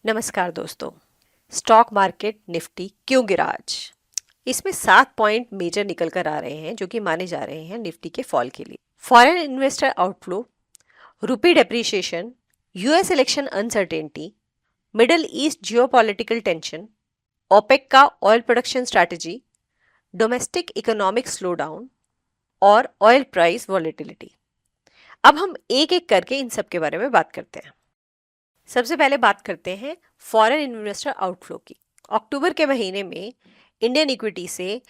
नमस्कार दोस्तों। Stock market Nifty क्यों गिरा आज? इसमें 7 पॉइंट मेजर निकल कर आ रहे हैं जो कि माने जा रहे हैं निफ्टी के फॉल के लिए। Foreign investor outflow, rupee depreciation, US election uncertainty, Middle East geopolitical tension, OPEC का oil production strategy, domestic economic slowdown और ऑयल प्राइस वॉलेटिलिटी। अब हम एक एक करके इन सब के बारे में बात करते हैं। सबसे पहले बात करते हैं फॉरेन इन्वेस्टर आउटफ्लो की। अक्टूबर के महीने में इंडियन इक्विटी से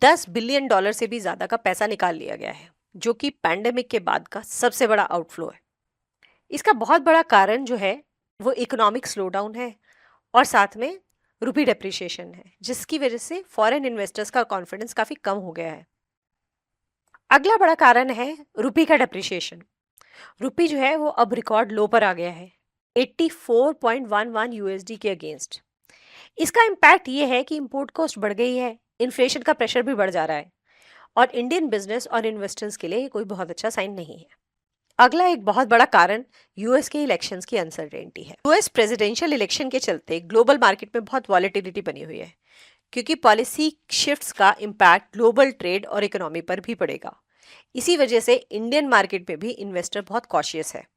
$10 बिलियन से भी ज़्यादा का पैसा निकाल लिया गया है, जो कि पैंडेमिक के बाद का सबसे बड़ा आउटफ्लो है। इसका बहुत बड़ा कारण जो है वो इकोनॉमिक स्लोडाउन है और साथ में रुपी डेप्रिसिएशन है, जिसकी वजह से फॉरेन इन्वेस्टर्स का कॉन्फिडेंस काफ़ी कम हो गया है। अगला बड़ा कारण है रुपी का डेप्रिसिएशन। रुपी जो है वो अब रिकॉर्ड लो पर आ गया है, 84.11 यूएसडी के अगेंस्ट। इसका इम्पैक्ट ये है कि इंपोर्ट कॉस्ट बढ़ गई है, इन्फ्लेशन का प्रेशर भी बढ़ जा रहा है और इंडियन बिजनेस और इन्वेस्टर्स के लिए ये कोई बहुत अच्छा साइन नहीं है। अगला एक बहुत बड़ा कारण यूएस के इलेक्शंस की अनसर्टेनिटी है। यूएस प्रेसिडेंशियल इलेक्शन के चलते ग्लोबल मार्केट में बहुत वॉलेटिलिटी बनी हुई है, क्योंकि पॉलिसी शिफ्ट्स का इम्पैक्ट ग्लोबल ट्रेड और इकोनॉमी पर भी पड़ेगा। इसी वजह से इंडियन मार्केट में भी इन्वेस्टर बहुत कॉशियस है।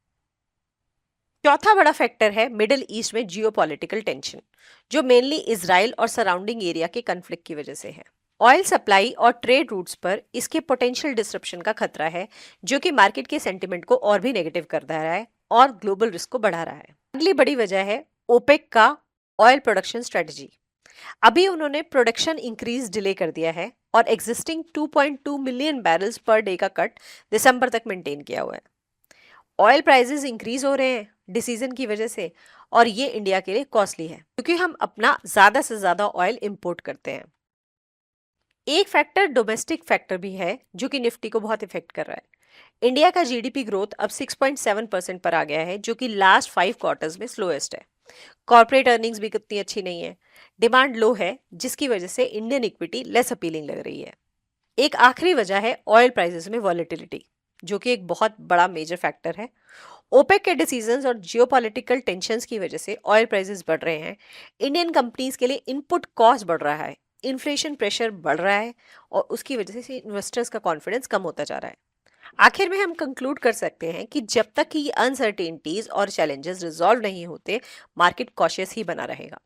चौथा बड़ा फैक्टर है मिडिल ईस्ट में जियोपॉलिटिकल टेंशन, जो मेनली इजराइल और सराउंडिंग एरिया के कन्फ्लिक्ट की वजह से है। ऑयल सप्लाई और ट्रेड रूट्स पर इसके पोटेंशियल डिसरप्शन का खतरा है, जो कि मार्केट के सेंटिमेंट को और भी नेगेटिव कर रहा है और ग्लोबल रिस्क को बढ़ा रहा है। अगली बड़ी वजह है ओपेक का ऑयल प्रोडक्शन स्ट्रेटजी। अभी उन्होंने प्रोडक्शन इंक्रीज डिले कर दिया है और existing 2.2 million barrels per day का कट दिसंबर तक मेंटेन किया हुआ है। ऑयल प्राइसेस इंक्रीज हो रहे हैं डिसीजन की वजह से, और ये इंडिया के लिए कॉस्टली है क्योंकि हम अपना ज्यादा से ज्यादा ऑयल इंपोर्ट करते हैं। एक फैक्टर डोमेस्टिक फैक्टर भी है जो कि निफ्टी को बहुत इफेक्ट कर रहा है। इंडिया का जीडीपी ग्रोथ अब 6.7% पर आ गया है, जो कि लास्ट 5 क्वार्टर्स में स्लोएस्ट है। कॉर्पोरेट अर्निंग्स भी कितनी अच्छी नहीं है, डिमांड लो है, जिसकी वजह से इंडियन इक्विटी लेस अपीलिंग लग रही है। एक आखिरी वजह है ऑयल प्राइसेस में वॉलेटिलिटी, जो कि एक बहुत बड़ा मेजर फैक्टर है। ओपेक के डिसीजंस और जियोपॉलिटिकल टेंशंस की वजह से ऑयल प्राइसेस बढ़ रहे हैं। इंडियन कंपनीज के लिए इनपुट कॉस्ट बढ़ रहा है, इन्फ्लेशन प्रेशर बढ़ रहा है और उसकी वजह से इन्वेस्टर्स का कॉन्फिडेंस कम होता जा रहा है। आखिर में हम कंक्लूड कर सकते हैं कि जब तक कि ये अनसर्टेनिटीज और चैलेंजेस रिजॉल्व नहीं होते, मार्केट कॉशियस ही बना रहेगा।